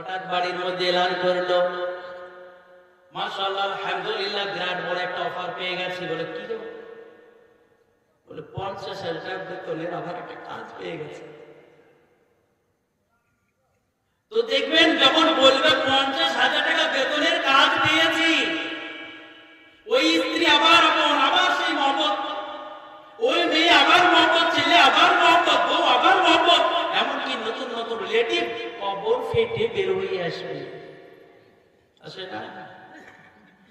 হঠাৎ বাড়ির মধ্যে এলান করলো, মাশাআল্লাহ আলহামদুলিল্লাহ বিরাট বড় একটা অফার পেয়ে গেছি। বলে কি গো? বলে 50,000 টাকা বেতনের আবার একটা কাজ পেয়ে গেছে। তো দেখবেন যখন বলবে 50,000 টাকা বেতনের কাজ পেয়েছি, ওই স্ত্রী আবার আবার সেই মহব্বত, ওই মেয়ে আবার মহব্বত, ছেলে আবার মহব্বত, বউ আবার মহব্বত, এমনকি নতুন নতুন রিলেটিভ কবর ফেটে বের হয়ে আসবে। আসে না?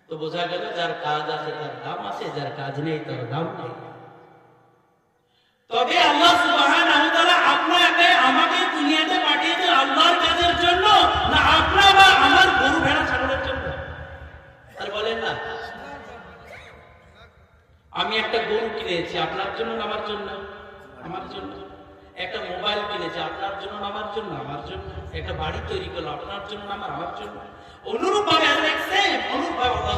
তো বোঝা গেল যার কাজ আছে তার দাম আছে, যার কাজ নেই তার দাম নেই। তবে আল্লাহ সুবহানাহু ওয়া তাআলা আপনাকে আমাকে দুনিয়াতে পাঠিয়েছেন আল্লাহর কাজের জন্য, না আপনার বা আমার গরু ভেড়া ছাগলের জন্য? আর বলেন না, আমি একটা গরু কিনেছি আপনার জন্য না আমার জন্য? আমার জন্য। একটা মোবাইল কিনেছি আপনার জন্য না আমার জন্য? আমার জন্য। একটা বাড়ি তৈরি করলো আপনার জন্য না আমার জন্য? অনুরূপভাবে আল্লাহ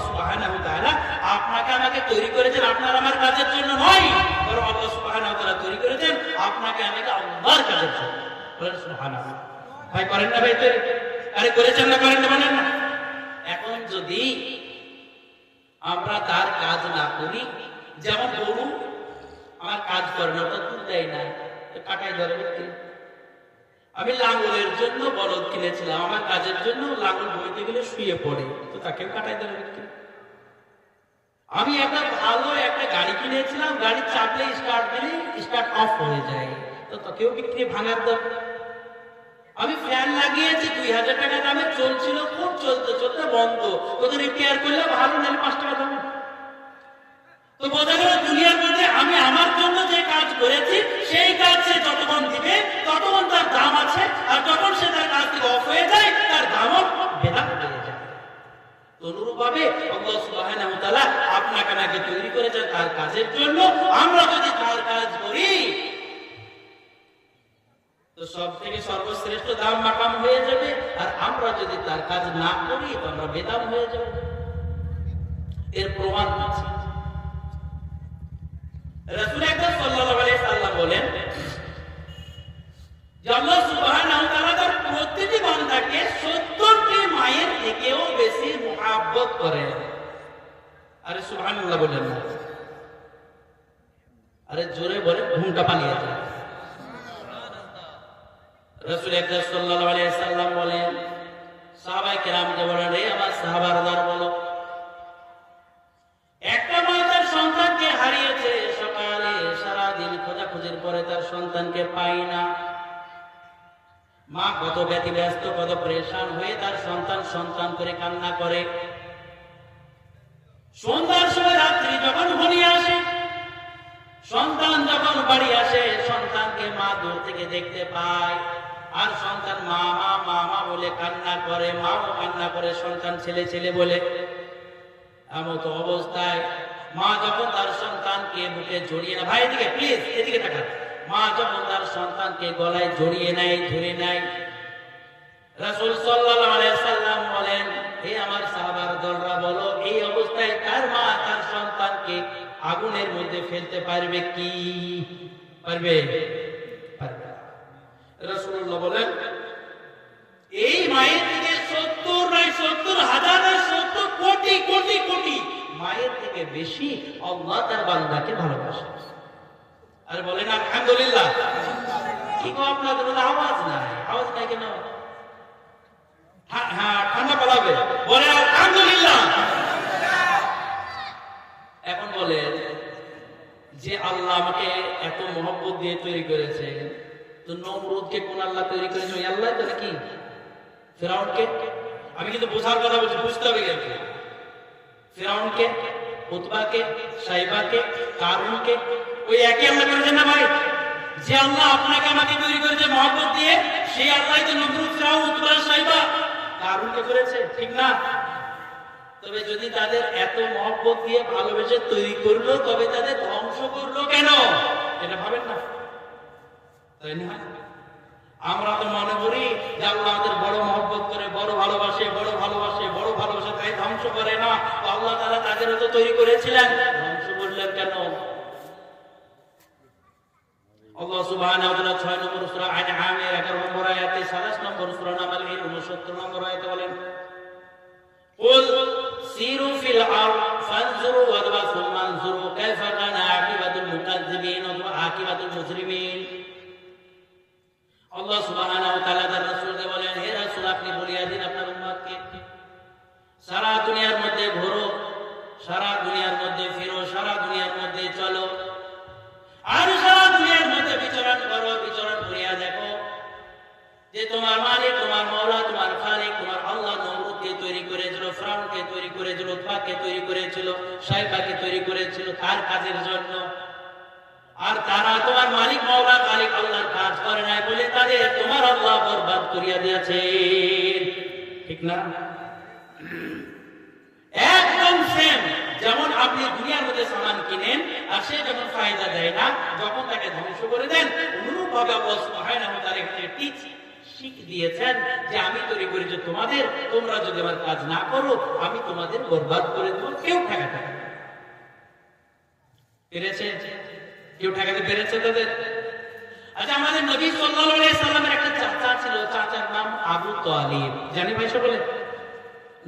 সুবহানাহু ওয়া তাআলা আপনাকে আমাকে তৈরি করেছেন আপনার আমার কাজের জন্য নয়, বরং আল্লাহ সুবহানাহু ওয়া তাআলা তৈরি করেছেন আপনাকে আমাকে আল্লাহর কাজের জন্য। বলেন সুবহানাল্লাহ। ভাই করেন না ভাই? আরে করেছেন না? করেন না? বলেন না। এখন যদি আমরা তার কাজ না করি, যেমন গরু আমার কাজ করে না, ওটা দুধ দেয় না, কাটাই ধরে। আমি লাঙ্গলের জন্য বলদ কিনেছিলাম, আমার কাজের জন্য লাঙ্গল বইতে গেলে শুয়ে পড়ে, তো তাকে কাটাই ধরে। আমি একটা ভালো একটা গাড়ি কিনেছিলাম, গাড়ি চাপলে স্টার্ট দিলে স্টার্ট অফ হয়ে যায়, তো তাকেও বিক্রি ভাঙার দাম। আমি ফ্যান লাগিয়েছি 2000 টাকা দামে, চলছিল খুব, চলতে চলতে বন্ধ, ওটা রিপেয়ার করলে ভালো, নাহলে 5 টাকা দাম। তো বোঝা গেল দুনিয়ার মধ্যে আমি আমার জন্য যে কাজ করেছি সেই কাজ সে যতক্ষণ দিবে ততক্ষণ তার দাম আছে, আর যখন সে তার কাজ থেকে অফ হয়ে যায় তার দামও বেদাত হয়ে যায়। অনুরূপভাবে আল্লাহ সুবহানাহু ওয়া তাআলা আপনাকে আমাকে তৈরি করেছেন তার কাজের জন্য। আমরা যদি তার কাজ করি তো সব থেকে সর্বশ্রেষ্ঠ দাম মাকাম হয়ে যাবে, আর আমরা যদি তার কাজ না করি তো আমরা বেদাম হয়ে যাব। এর প্রমাণ আছে। রাসূল আকরাম সাল্লাল্লাহু আলাইহি সাল্লাম বলেন যে আল্লাহ সুবহানাহু ওয়া তাআলা তার প্রতিটি বান্দাকে 70টি মায়ের থেকেও বেশি মুহাব্বত করেন। আরে সুবহানাল্লাহ বলেন না, আরে জোরে বলে, ঘুমটা পালিয়ে যায়। রাসূল আকরাম সাল্লাল্লাহু আলাইহি সাল্লাম বলেন, সাহাবায়ে কেরামকে বলেন, রে আমার সাহাবারা বলো, একটা মা তার সন্তানকে হারিয়েছে, সকালে সারাদিন খোঁজাখুঁজির পরে তার সন্তানকে পায় না। মা কত ব্যতিব্যস্ত, কত পরেশান হয়ে তার সন্তান সন্তান করে কান্না করে। সন্ধ্যার সময় রাত্রি যখন ঘনিয়ে আসে, সন্তান যখন বাড়ি আসে, সন্তানকে মা দূর থেকে দেখতে পায়, আর সন্তান মা মা মা মা বলে কান্না করে, মাও কান্না করে, সন্তান ছেলে ছেলে বলে। এমত অবস্থায় মা যখন তার সন্তানকে বুকে জড়িয়ে নেয়, ভাই এদিকে প্লিজ, এদিকে তাকান, মা যখন তার সন্তানকে গলায় জড়িয়ে নেয়, ধরে নেয়, রাসূল সাল্লাল্লাহু আলাইহি সাল্লাম বলেন, হে আমার সাহাবার দলরা বলো, এই অবস্থায় কার মা তার সন্তানকে আগুনের মধ্যে ফেলতে পারবে? কি পারবে? পারবে। রাসূলুল্লাহ বলেন, এই মায়ের থেকে 70 নয়, 70,000 নয়, 70 কোটি কোটি কোটি মায়ের থেকে বেশি আল্লাহ তার বান্দাকে ভালোবাসে। আর বলেন আলহামদুলিল্লাহ। কি গো আপনাদের আওয়াজ নাই? আওয়াজ নাই কেন? হ্যাঁ ঠান্ডা পালাবে, বলে আলহামদুলিল্লাহ। এখন বলেন যে আল্লাহ আমাকে এত মহব্বত দিয়ে তৈরি করেছে, তো নমরুদকে কোন আল্লাহ তৈরি করেছে? ওই আল্লাহ তো নাকি? ফিরআউনকে? আমি কিন্তু বোঝার কথা বলছি, বুঝতে হবে কিন্তু। ফিরআউনকে, উতবাকে, সাইবাকে, কারুনকে ওই একই আল্লাহ করেছেন না ভাই? যে আল্লাহ আপনাকে আমাকে তৈরি করেছে মহব্বত দিয়ে, সেই আল্লাহ তো নমরুদ, ফিরআউন, উতবা, সাইবা, কারুনকে করেছে, ঠিক না? তবে যদি তাদের এত মহব্বত দিয়ে ভালোবেসে তৈরি করলো, তবে তাদের ধ্বংস করলো কেন? এটা ভাবেন না? তাই না? আমরা তো মনে করি যে আল্লাহ আমাদের বড় মহব্বত করে, বড় ভালোবাসে, বড় ভালোবাসে, বড় ভালোবাসে, তাই ধ্বংস করে না। আল্লাহ তাআলা তাদেরও তো তৈরি করেছিলেন, ধ্বংস করলেন কেন? আল্লাহ সুবহানাহু ওয়া তাআলা 6 নম্বর সূরা আনআমের 11 নম্বর আয়াতে 27 নম্বর সূরা নামল এর 69 নম্বর আয়াতে বলেন, কুল সিরু ফিল আরদ ফানজুরু ওয়া সুম্মা আনজুরু কাইফা কানা আকিবাতুল মুকাজ্জিবিন ওয়া আকিবাতুল মুজরিমিন। আল্লাহ সুবহানাহু ওয়া তাআলা তার রাসূলকে বলেন, হে রাসূল, আপনি বলিয়া দিন আপনার উম্মতকে, সারা দুনিয়ার মধ্যে ঘোরো, সারা দুনিয়ার মধ্যে ফিরো, সারা দুনিয়ার মধ্যে চলো, আর সারা দুনিয়ার মধ্যে বিচরণ করো। বিচরণ করিয়া দেখো যে তোমার মালিক, তোমার মওলা, তোমার খালিক, তোমার আল্লাহ নমরুদকে তৈরি করেছিল, ফিরআউনকে তৈরি করেছিল, উতবাকে তৈরি করেছিল, সাইবাকে তৈরি করেছিল তার কাজের জন্য। আর তারা তোমার মালিক, মওলা, খালিক আল্লাহর কাজ করে নাই বলে তাদের তোমার আল্লাহ বরবাদ করিয়া দিয়েছে। ঠিক না? একদম সেম। যেমন আপনি দুনিয়ার মধ্যে সামান কিনেন আর সে যখন ফায়দা দেয় না, যখন তাকে ধ্বংস করে দেন, অনুরূপ ভাবে আল্লাহ সুবহানাহু ওয়া তাআলা একটা টিচ শিখ দিয়েছেন যে আমি তৈরি করেছি তোমাদের, তোমরা যদি আমার কাজ না করো আমি তোমাদের বরবাদ করে দেব। কেউ ঠেকাতে পেরেছে? কেউ ঠেকাতে পেরেছে তাদের? আচ্ছা, আমাদের নবী সাল্লাল্লাহু আলাইহি সাল্লামের একটা চাচা ছিল, চাচার নাম আবু তালিব। জানি ভাই সকলে?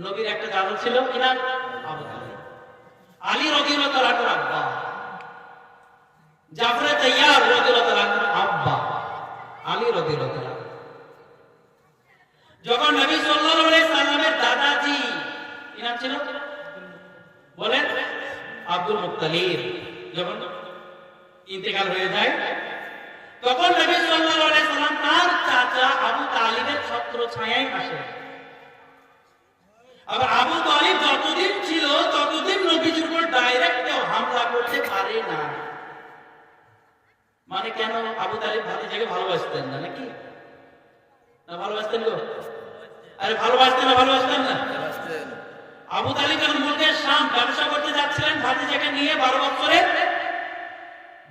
নবীর একটা চাচা ছিল, কি নাম? আবু তালিব। আলী রাদিয়াল্লাহু তাআলা আব্বা, জাফর তাইয়ার রাদিয়াল্লাহু তাআলা আব্বা, আলী রাদিয়াল্লাহু তাআলা। যখন নবী সাল্লাল্লাহু আলাইহি সাল্লামের দাদাজি, কি নাম ছিল বলেন? আব্দুল মুত্তালিব, যখন ইন্তেকাল হয়ে যায়, তখন নবী সাল্লাল্লাহু আলাইহি সাল্লাম তার চাচা আবু তালিবের ছত্র ছায়ায় আসে। আবার আবু তালিব যতদিন ছিল ততদিন নবীজির উপর ডাইরেক্ট কেউ হামলা করতে পারে না। মানে কেন? আবু তালিব ভাতিজাকে ভালোবাসতেন না নাকি? না ভালোবাসতেন গো? আরে ভালোবাসতেন না? ভালোবাসতেন না? আবু তালিব যখন মুলকে শাম ব্যবসা করতে যাচ্ছিলেন ভাতিজাকে নিয়ে 12 বছরের,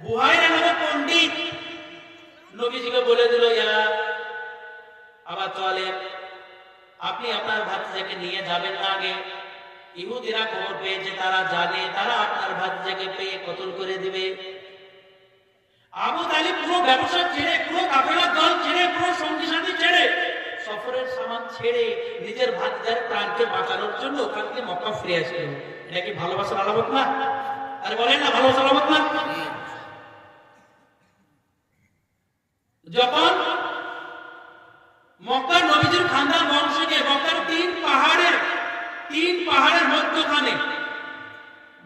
বুহাইরা নামে পণ্ডিত নবীজিকে বলে দিল, ইয়া আবু তালিব, আপনি আপনার ভাতিজাকে নিয়ে যাবেন না আগে। ইহুদিরা খবর পেয়েছে, তারা জানে, তারা আপনার ভাতিজাকে পেয়ে কতল করে দিবে। আবু তালিব পুরো ব্যবসা ছেড়ে, পুরো কাফেলার দল ছেড়ে, পুরো সঙ্গী সাথী ছেড়ে, সফরের সামান ছেড়ে নিজের ভাতিজার প্রাণকে বাঁচানোর জন্য ওখান থেকে মক্কা ফিরে আসলো। এটা কি ভালোবাসার আলামত না? আরে বলেন না, ভালোবাসার আলামত না? যখন মক্কার নবীজির খানদান বংশকে মক্কার তিন পাহাড়ের মধ্যখানে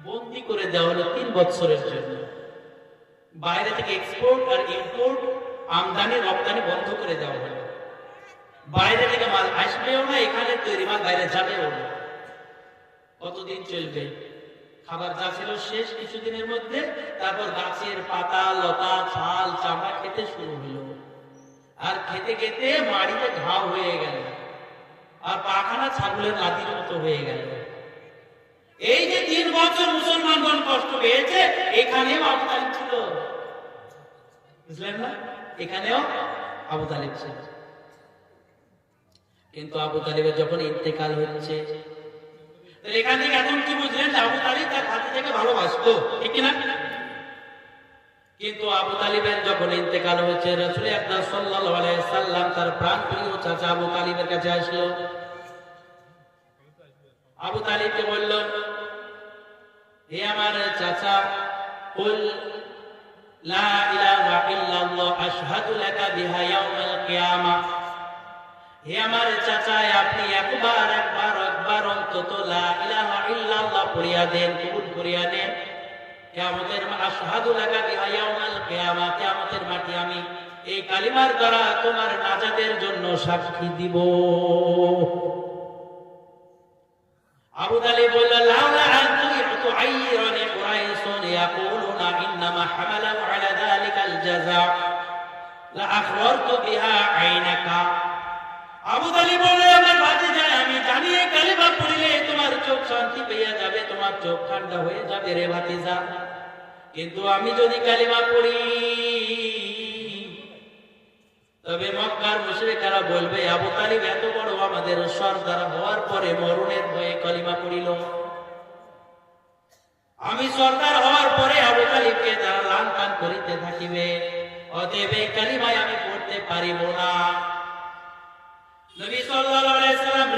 বন্দী করে দেওয়া হলো 3 বছরের জন্য। বাইরে থেকে এক্সপোর্ট আর ইম্পোর্ট, আমদানি রপ্তানি বন্ধ করে দেওয়া হলো। বাইরে থেকে মাল আসবেও না, এখানে তৈরি মাল বাইরে যাবেও না। কতদিন চলবে? খাবার যা ছিল শেষ কিছুদিনের মধ্যে। তারপর গাছের পাতা, লতা, ছাল, চামড়া খেতে শুরু হলো। আর খেতে খেতে মাড়িতে ঘাও হয়ে গেল, আর পাখানা ছাগলের লাদির মতো হয়ে গেল। এই যে 3 বছর মুসলমানগণ কষ্ট পেয়েছে, এখানেও আবু তালিব ছিল। বুঝলেন না? এখানেও আবু তালিব ছিল। কিন্তু আবু তালিবের যখন ইন্তেকাল হচ্ছে, তাহলে এখান থেকে এখন কি বুঝলেন? আবু তালিব তার ভাতিজাকে ভালোবাসতো, ঠিক না? কিন্তু আবু তালিবের যখন ইন্তেকাল হয়েছে, রাসূল আকরাম সাল্লাল্লাহু আলাইহি সাল্লাম তার প্রাণপ্রিয় চাচা আবু তালিবের কাছে আসলো। আবু তালিবকে বলল, হে আমার চাচা, কুল লা ইলাহা ইল্লাল্লাহ আশহাদু লাকা বিহা ইয়াউমাল কিয়ামা। হে আমার চাচা, আপনি একবার অন্তত লা ইলাহা ইল্লাল্লাহ পড়িয়া দেন, কবুল করিয়া দেন। কিয়ামতের আশহাদু লাকা বিহা ইয়াউমাল কিয়ামা, কিয়ামতের মাঠে আমি এই কালিমার দ্বারা তোমার নাজাতের জন্য সাক্ষী দিব। আবু তালিব বলল, লাউলা আন তুআইরানি কুরাইশুন ইয়াকুলুনা ইন্নামা হামালাহু আলা যালিকাল জাযা লা আখরারতু বিহা আইনাকা। আবু তালিব বলল, আমার ভাতিজা, আমি জানি এই কালিমা পড়িলে তোমার চোখ শান্তি পেয়ে যাবে, তোমার চোখ ঠান্ডা হয়ে যাবে রে ভাতিজা। কিন্তু আমি যদি কালিমা পড়ি, তবে মক্কার মুশরিকরা বলবে, আবু তালিব এত বড় আমাদের সরদার হওয়ার পরে মরণের ভয়ে কালিমা পড়িল। আমি সরদার হওয়ার পরে আবু তালিবকে তারা লান পান করিতে থাকিবে, অতএব এই কালিমায় আমি পড়তে পারিব না। নবী সাল্লাল্লাহু আলাইহি সাল্লাম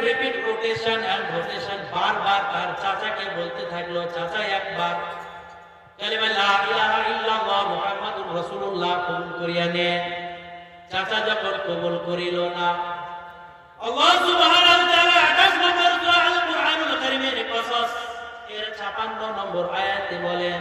রিপিট রোটেশন এন্ড রোটেশন বারবার তার চাচাকে বলতে থাকলো, চাচা একবার কালিমা লা ইলাহা ইল্লাল্লাহ মুহাম্মাদুর রাসূলুল্লাহ কবুল করিয়া নেন। চাচা যখন কবুল করিল না, আল্লাহ সুবহানাহু ওয়া তাআলা 28 নম্বর সূরা আল কুরআনুল কারীমের কসস এর 56 নম্বর আয়াতে বলেন